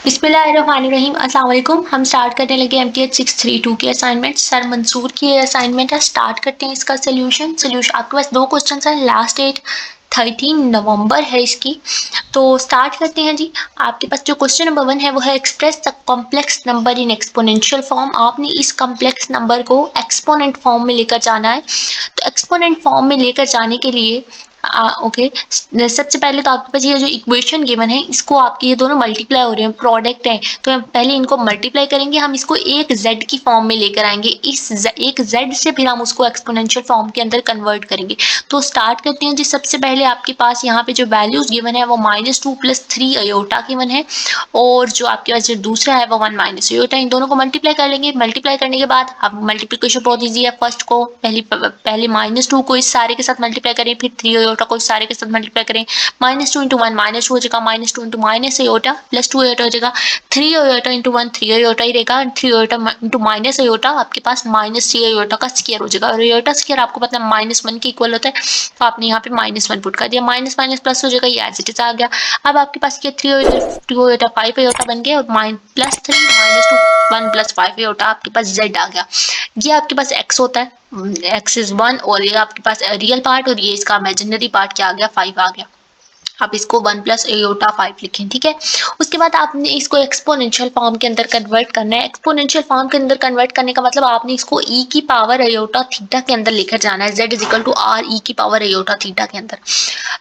बिस्मिल्लाहिर्रहमानिर्रहीम। अस्सलाम वालेकुम। हम स्टार्ट करने लगे एमटीएच 632 की असाइनमेंट। सर मंसूर की असाइनमेंट है। स्टार्ट करते हैं इसका सोल्यूशन। आपके पास 2 क्वेश्चन है। लास्ट डेट 13 नवंबर है इसकी। तो स्टार्ट करते हैं जी। आपके पास जो क्वेश्चन नंबर 1 है वो है express the complex number in exponential form. आपने इस कॉम्प्लेक्स नंबर को एक्सपोनेंट फॉर्म में लेकर जाना है। तो एक्सपोनेंट फॉर्म में लेकर जाने के लिए ओके, सबसे पहले तो आपके पास ये जो इक्वेशन गिवन है इसको आपके ये दोनों मल्टीप्लाई हो रहे हैं, प्रोडक्ट है, तो हम पहले इनको मल्टीप्लाई करेंगे। हम इसको एक z की फॉर्म में लेकर आएंगे। एक z से फिर हम उसको एक्सपोनेंशियल फॉर्म के अंदर कन्वर्ट करेंगे। तो स्टार्ट करते हैं जी। सबसे पहले आपके पास यहाँ पे जो वैल्यूज गिवन है वो -2 + 3 अयोटा गिवन है, और जो आपके पास जो दूसरा है वो 1 - अयोटा। इन दोनों को मल्टीप्लाई कर लेंगे। मल्टीप्लाई करने के बाद अब मल्टीप्लिकेशन बहुत ईजी है। फर्स्ट को पहले -2 को इस सारे के साथ मल्टीप्लाई करें, फिर 3 अयोटा को इस सारे के साथ मल्टीप्लाई करें। -2 × 1 -2 हो जाएगा, -2 × -अयोटा प्लस 2 अयोटा हो जाएगा। 3 अयोटा × 1 3 अयोटा ही रहेगा। 3 अयोटा × -अयोटा आपके पास -3 अयोटा का स्क्वायर हो जाएगा, और अयोटा स्क्वायर आपको पता है -1 के इक्वल होता है, तो आपने यहाँ पे -1 पुट कर दिया। माइनस माइनस प्लस हो जाएगा, ये एज इट इज आ गया। अब आपके पास ये 3 अयोटा 2 अयोटा 5 अयोटा बन गया, और +3 -2 1 + 5 अयोटा आपके पास z आ गया। ये आपके पास x होता है, x इज 1, और ये आपके पास रियल पार्ट, और ये इसका इमेजिनरी पार्ट क्या आ गया, 5 आ गया। आप इसको 1 + अयोटा 5 लिखें, ठीक है। उसके बाद आपने इसको एक्सपोनेंशियल फॉर्म के अंदर कन्वर्ट करना है। एक्सपोनेंशियल फॉर्म के अंदर कन्वर्ट करने का मतलब आपने इसको e की पावर अयोटा थीटा के अंदर लेकर जाना है। z = r e की पावर अयोटा थीटा के अंदर।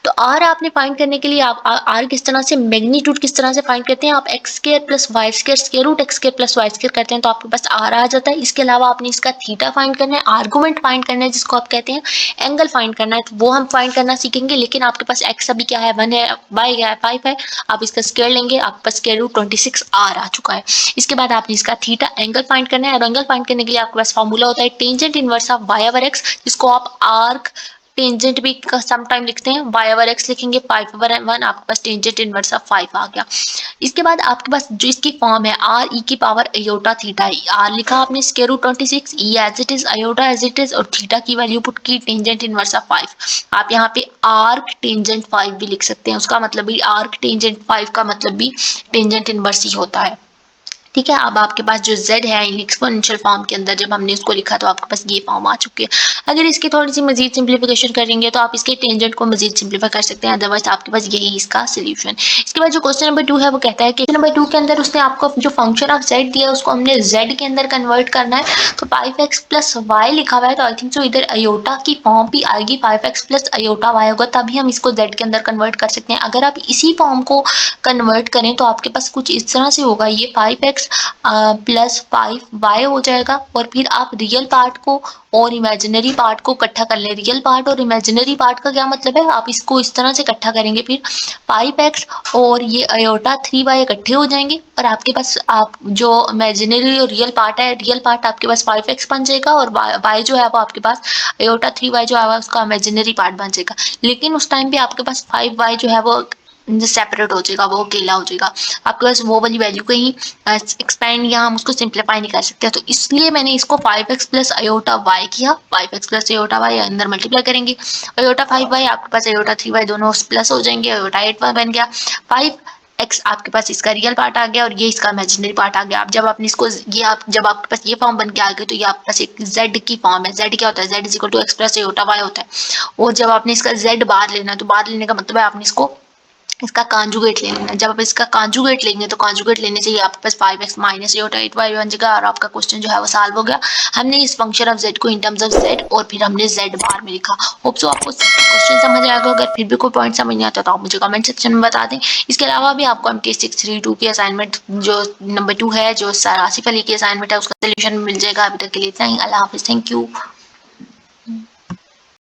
तो r आपने फाइंड करने के लिए आप r किस तरह से, मैग्नीट्यूड किस तरह से फाइंड करते हैं, आप x² + y² square root x² + y² करते हैं तो आपके पास r आ जाता है। इसके अलावा आपने इसका थीटा फाइंड करना है, आर्गुमेंट फाइंड करना है जिसको आप कहते हैं, एंगल फाइंड करना है, तो वो हम फाइंड करना सीखेंगे। लेकिन आपके पास x अभी क्या है, 1 है, y क्या है, 5 है। आप इसका स्क्वायर लेंगे, आपके पास स्क्वायर रूट 26 r आ चुका है। इसके बाद आपने इसका थीटा एंगल फाइंड करना है, और एंगल फाइंड करने के लिए आपके पास फॉर्मूला होता है टेंजेंट इनवर्स ऑफ y/x, जिसको आप आर्क टेंजेंट भी सम टाइम लिखते हैं। y/x लिखेंगे, 5/1 आपके पास टेंजेंट इनवर्स ऑफ 5 आ गया। इसके बाद आपके पास जो इसकी फॉर्म है r e की पावर अयोटा थीटा, r लिखा आपने square root 26, e as it is, iota as it is, और थीटा की वैल्यू पुट की टेंजेंट इनवर्स ऑफ 5। आप यहाँ पे आर्क टेंजेंट 5 भी लिख सकते हैं, उसका मतलब भी आर्क टेंजेंट 5 का मतलब भी टेंजेंट इनवर्स ही होता है, ठीक है। अब आपके पास जो z है एक्सपोनेंशियल फॉर्म के अंदर जब हमने इसको लिखा तो आपके पास ये फॉर्म आ चुकी है। अगर इसकी थोड़ी सी मजीद सिंप्लीफिकेशन करेंगे तो आप इसके टेंजेंट को मजीद सिंप्लीफाई कर सकते हैं, अदरवाइज आपके पास यही इसका सोल्यूशन। इसके बाद जो क्वेश्चन नंबर 2 है वो कहता है कि नंबर 2 के अंदर उसने आपको जो फंक्शन ऑफ z दिया है उसको हमने z के अंदर कन्वर्ट करना है। तो 5x + y लिखा हुआ है, तो आई थिंक सो इधर अयोटा की फॉर्म भी आएगी, 5x + अयोटा y होगा, तभी हम इसको z के अंदर कन्वर्ट कर सकते हैं। अगर आप इसी फॉर्म को कन्वर्ट करें तो आपके पास कुछ इस तरह से होगा, ये 5x + 5y हो जाएगा, और फिर आप रियल पार्ट को और इमेजिनरी पार्ट को इकट्ठा कर लें। रियल पार्ट और इमेजिनरी पार्ट का क्या मतलब है, आप इसको इस तरह से इकट्ठा करेंगे, फिर 5x और ये अयोटा 3y इकट्ठे हो जाएंगे, और आपके पास आप जो इमेजिनरी और रियल पार्ट है, रियल पार्ट आपके पास 5x बन जाएगा, और y जो है वो आपके पास अयोटा 3y जो है उसका इमेजिनरी पार्ट बन जाएगा। लेकिन उस टाइम पे आपके पास 5y जो है वो सेपरेट हो जाएगा, वो अकेला हो जाएगा। आपके पास वो वाली वैल्यू कहीं एक्सपेंड या हम उसको सिंप्लीफाई नहीं कर सकते, तो इसलिए मैंने इसको 5x + अयोटा y किया। 5x + अयोटा y अंदर मल्टीप्लाई करेंगे, अयोटा 5y आपके पास अयोटा 3y दोनों प्लस हो जाएंगे, अयोटा 8y बन गया। 5x आपके पास इसका रियल पार्ट आ गया, और ये इसका इमेजिनरी पार्ट आ गया। अब जब आपने इसको ये आप जब आपके पास ये फॉर्म बन के आ गए तो ये आपके पास एक z की फॉर्म है। z क्या होता है, z = x + अयोटा y होता है, और जब आपने इसका z बाहर लेना है तो बाहर लेने का मतलब है आपने इसका कॉन्जुगेट ले लेना है। जब आप इसका कॉन्जुगेट लेंगे तो कॉन्जुगेट लेने से ये आपके पास 5x - अयोटा 8y बन जाएगा, और आपका क्वेश्चन जो है वो सॉल्व हो गया। हमने इस फंक्शन ऑफ z को इन टर्म्स ऑफ z और फिर हमने z बार में लिखा। होप सो आपको क्वेश्चन समझ आएगा। अगर फिर भी कोई पॉइंट समझ नहीं आता तो आप मुझे कमेंट सेक्शन में बता दें। इसके अलावा भी आपको एमटीएच 632 की असाइनमेंट जो नंबर 2 है, जो सर आसिफ अली की असाइनमेंट है, उसका सोल्यूशन मिल जाएगा। अभी तक के लिए इतना ही। अल्लाह हाफिज़, थैंक यू।